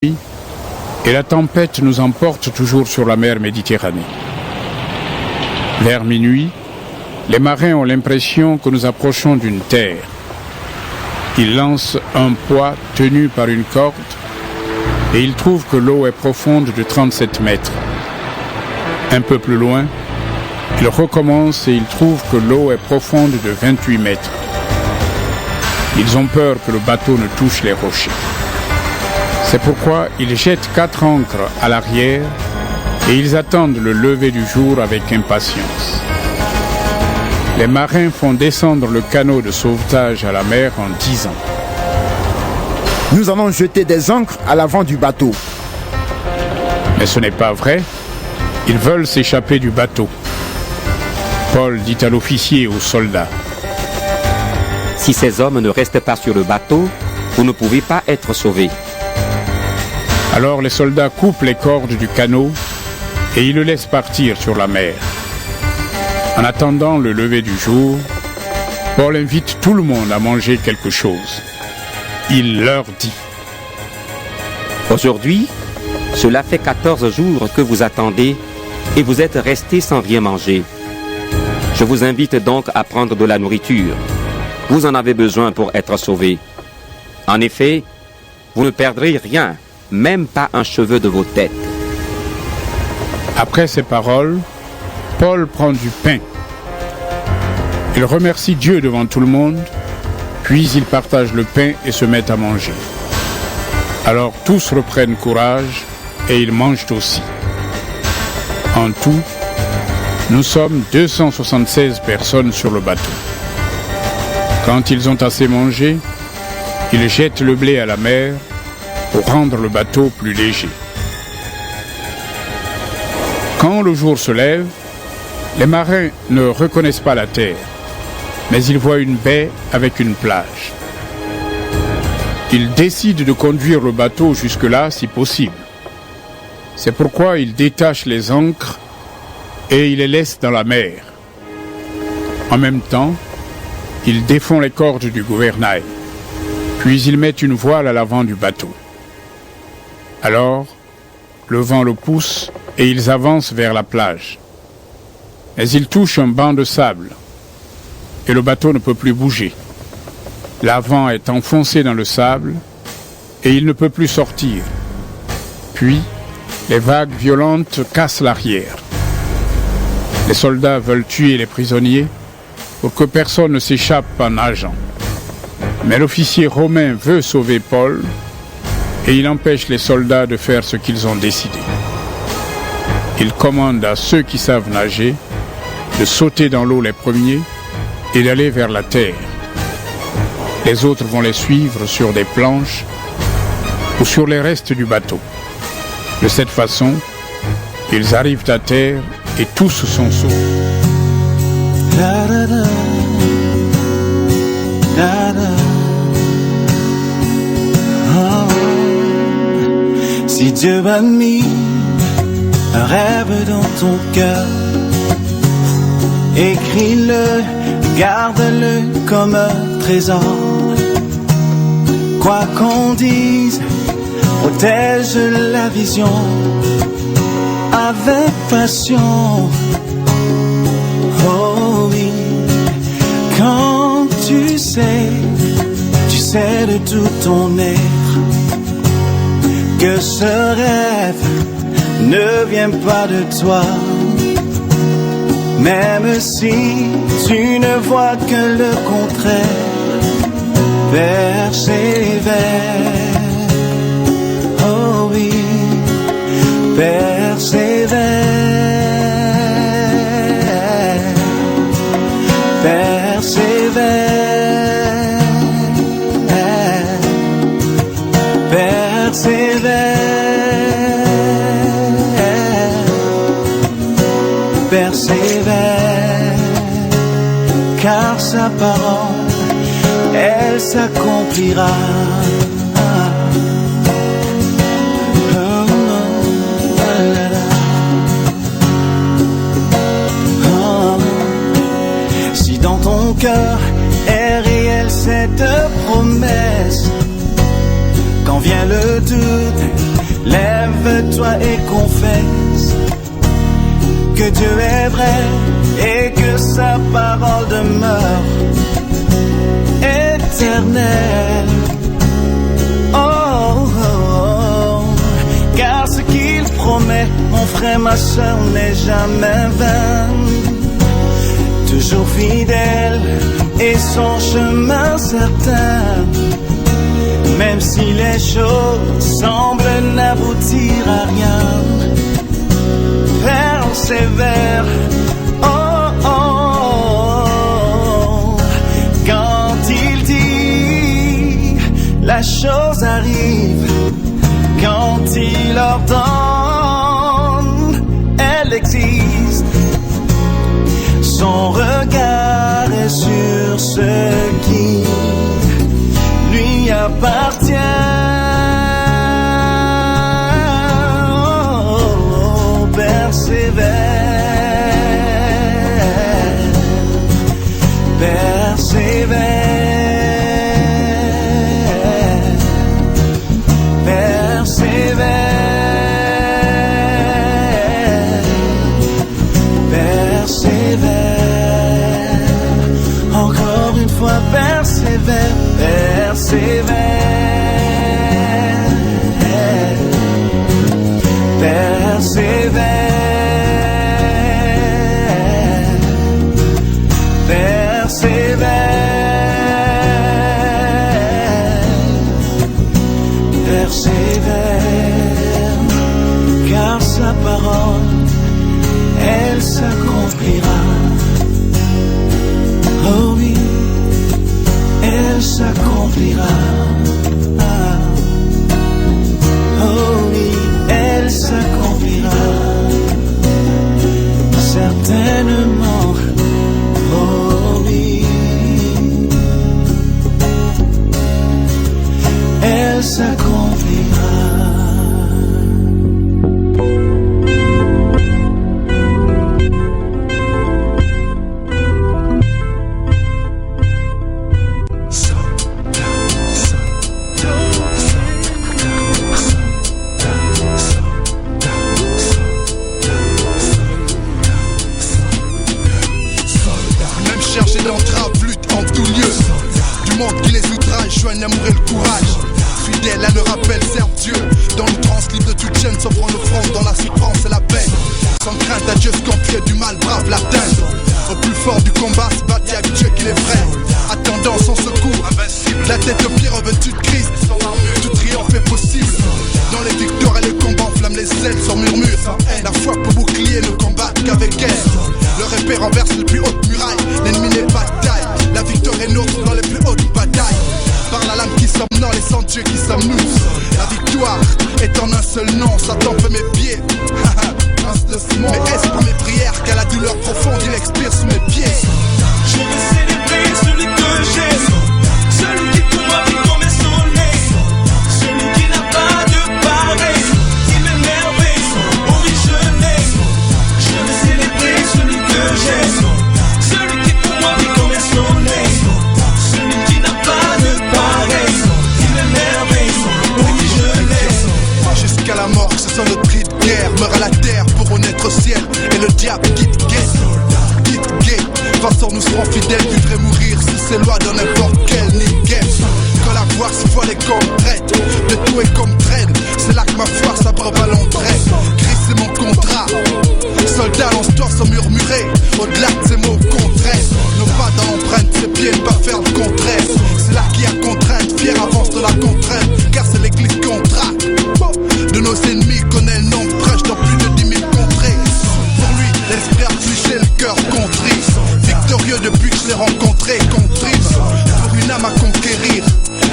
et la tempête nous emporte toujours sur la mer Méditerranée. Vers minuit, les marins ont l'impression que nous approchons d'une terre. Ils lancent un poids tenu par une corde et ils trouvent que l'eau est profonde de 37 mètres. Un peu plus loin, ils recommencent et ils trouvent que l'eau est profonde de 28 mètres. Ils ont peur que le bateau ne touche les rochers. C'est pourquoi ils jettent 4 ancres à l'arrière et ils attendent le lever du jour avec impatience. Les marins font descendre le canot de sauvetage à la mer en disant: Nous allons jeter des ancres à l'avant du bateau. Mais ce n'est pas vrai. Ils veulent s'échapper du bateau. Paul dit à l'officier et aux soldats: Si ces hommes ne restent pas sur le bateau, vous ne pouvez pas être sauvés. Alors les soldats coupent les cordes du canot et ils le laissent partir sur la mer. En attendant le lever du jour, Paul invite tout le monde à manger quelque chose. Il leur dit: Aujourd'hui, cela fait 14 jours que vous attendez et vous êtes restés sans rien manger. Je vous invite donc à prendre de la nourriture. Vous en avez besoin pour être sauvés. En effet, vous ne perdrez rien, même pas un cheveu de vos têtes. Après ces paroles, Paul prend du pain. Il remercie Dieu devant tout le monde, puis il partage le pain et se met à manger. Alors tous reprennent courage et ils mangent aussi. En tout, nous sommes 276 personnes sur le bateau. Quand ils ont assez mangé, ils jettent le blé à la mer pour rendre le bateau plus léger. Quand le jour se lève, les marins ne reconnaissent pas la terre, mais ils voient une baie avec une plage. Ils décident de conduire le bateau jusque-là si possible. C'est pourquoi ils détachent les ancres et ils les laissent dans la mer. En même temps, ils défont les cordes du gouvernail, puis ils mettent une voile à l'avant du bateau. Alors, le vent le pousse et ils avancent vers la plage. Mais ils touchent un banc de sable et le bateau ne peut plus bouger. L'avant est enfoncé dans le sable et il ne peut plus sortir. Puis, les vagues violentes cassent l'arrière. Les soldats veulent tuer les prisonniers pour que personne ne s'échappe en nageant. Mais l'officier romain veut sauver Paul et il empêche les soldats de faire ce qu'ils ont décidé. Il commande à ceux qui savent nager de sauter dans l'eau les premiers et d'aller vers la terre. Les autres vont les suivre sur des planches ou sur les restes du bateau. De cette façon, ils arrivent à terre et tous sont sauvés. Da, da, da. Da, da. Oh. Si Dieu a mis un rêve dans ton cœur, écris-le, garde-le comme un trésor. Quoi qu'on dise, protège la vision avec passion. Oh oui, quand tu sais de tout ton être que ce rêve ne vient pas de toi. Même si tu ne vois que le contraire, persévère. Oh oui, persévère. Persévère. Persévère. Persévère, car sa parole, elle s'accomplira. Si dans ton cœur est réelle cette promesse, quand vient le doute, toi et confesse que Dieu est vrai et que sa parole demeure éternelle. Oh, oh, oh. Car ce qu'il promet, mon frère, ma soeur, n'est jamais vain. Toujours fidèle et son chemin certain. Même si les choses semblent n'aboutir à rien, persévère. Oh, oh, oh. Quand il dit, la chose arrive. Quand il ordonne, elle existe. Son regard est sur ce qui lui appartient. Oh, oh, persévère, persévère, persévère, persévère. Encore une fois, persévère, persévère, persévère, persévère, persévère, car sa parole, elle s'accomplira. Oh oui, elle s'accomplira. Oh oui, elle s'accomplira. Certainement. Oh oui, elle s'accomplira. Joignent l'amour et le courage. Fidèle à leur appel, serve Dieu. Dans l'outrance, libre de toute chaîne, s'offrant nos fronts dans la souffrance et la peine. Sans crainte à Dieu, scorpion du mal, brave l'atteindre. Au plus fort du combat, se battre avec Dieu qui les vrai. Attendant son secours, invincible. La tête au pied revêtue de Christ. Tout triomphe est possible. Dans les victoires et les combats, enflamme les ailes sans murmure. La foi pour bouclier ne combattre qu'avec elle. Le épée renverse les plus hautes murailles. L'ennemi n'est pas de taille. La victoire est nôtre dans les plus hautes batailles. Par la lame qui somnant, les sans Dieu qui sommes nous. La victoire est en un seul nom. Satan fait mes pieds. Mais est-ce pour mes prières qu'à la douleur profonde il expire sous mes pieds? Je veux célébrer celui que j'ai, celui qui pour moi vit comme un soleil, celui qui n'a pas de pareil, qui m'émerveille, oh oui je l'aime. Je veux célébrer celui que j'ai, celui qui pour moi vit comme un soleil, celui qui n'a pas de pareil, qui m'émerveille, oh oui je l'aime. Jusqu'à la mort, ce sont notre cri de guerre. Meurt à la terre pour renaître au ciel. Et le diable quitte gay, quitte gay. Passons, nous serons fidèles, vivre et mourir sous ces lois dans n'importe quel niquet. Quand la voix se voile et qu'on traite de tout est comme traîne, c'est là que ma foi s'abreuve à l'entrée. Christ c'est mon contrat. Soldat lance-toi sans murmurer. Au-delà de ces mots contraires, nos pas dans l'empreinte, ses pieds ne pas faire le contraire. C'est là qu'il y a contrainte, fier avance de la contrainte. Car c'est l'église contrainte. De nos ennemis connaît le nombre prêche dans plus de 10 000 contrées. Pour lui, l'esprit affligé, le cœur contrit. Victorieux depuis que je l'ai rencontré, contrit. Pour une âme à conquérir,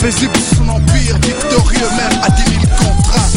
paisible sous son empire, victorieux même à 10 000 contrats.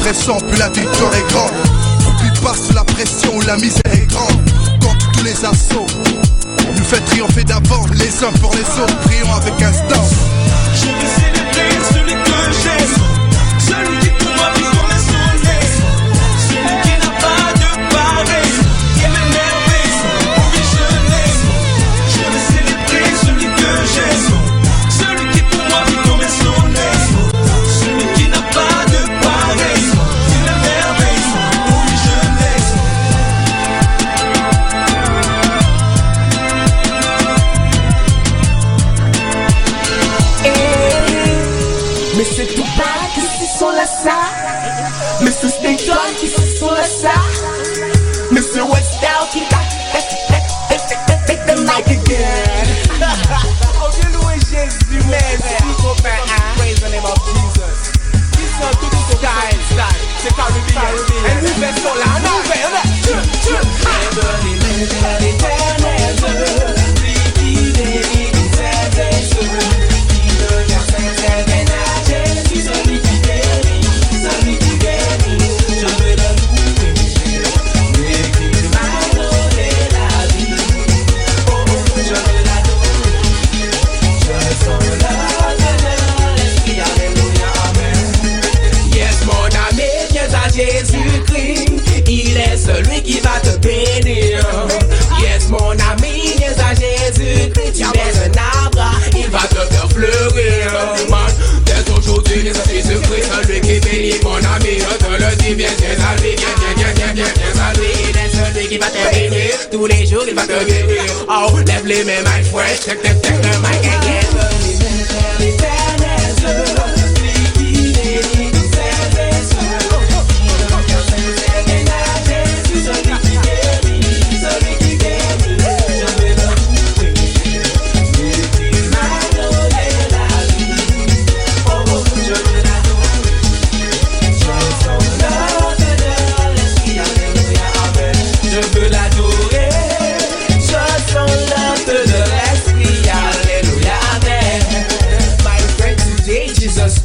pressant, plus la victoire est grande. Oublie pas sous la pression où la misère est grande. Contre tous les assauts, nous fait triompher d'avant, les uns pour les autres, prions avec instance. Je veux célébrer celui que j'aime, celui qui pour moi vit comme un soleil, celui qui n'a pas de pareil, qui m'émerveille, oh oui je l'aime. Je veux célébrer celui que j'aime, celui qui pour moi vit comme un soleil, celui qui n'a pas de pareil, qui m'émerveille, oh oui je l'aime. Mr. Tupac ici sur la salle, Mr. Snoop Dogg ici sur la salle, Mr. Westell qui take the mic again. Oh, bien loué Jésus, merci copain. Praise the name of Jesus. Ils sont tous style, c'est Caribbean. Et nous faisons la nouvelle. Jésus-Christ, il est celui qui va te bénir. Yes, mon ami, viens à Jésus-Christ. Tu es un arbre, il va te faire fleurir. Dès aujourd'hui, viens à Jésus-Christ, celui qui bénit, mon ami. Je te le dis, viens à lui, viens à lui. Il est celui qui va te bénir. Tous les jours, il va te bénir. Oh, lève les mains, my friend. Check the mic again.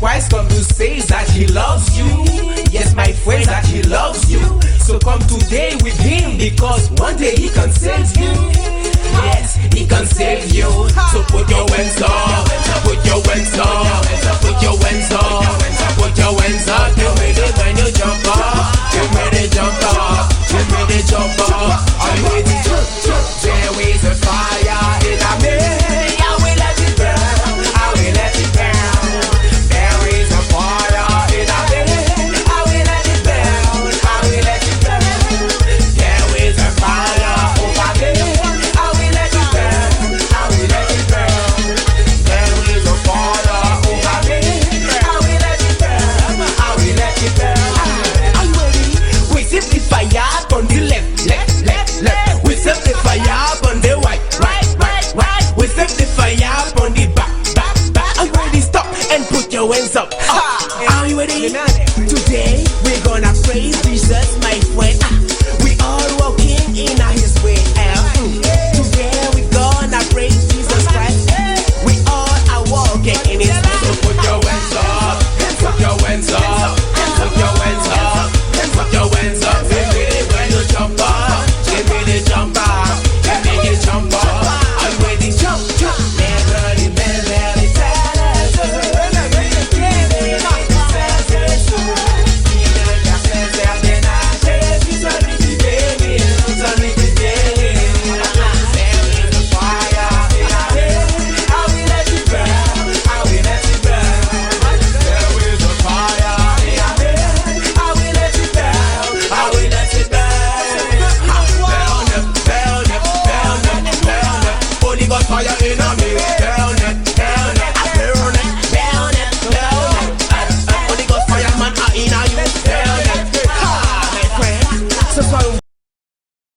Christ come to say that he loves you. Yes, my friend, that he loves you. So come today with him, because one day he can save you. Yes, he can save you. So put your hands up, put your hands up, put your hands up, put your hands up. Get ready when you jump up, get ready jump up.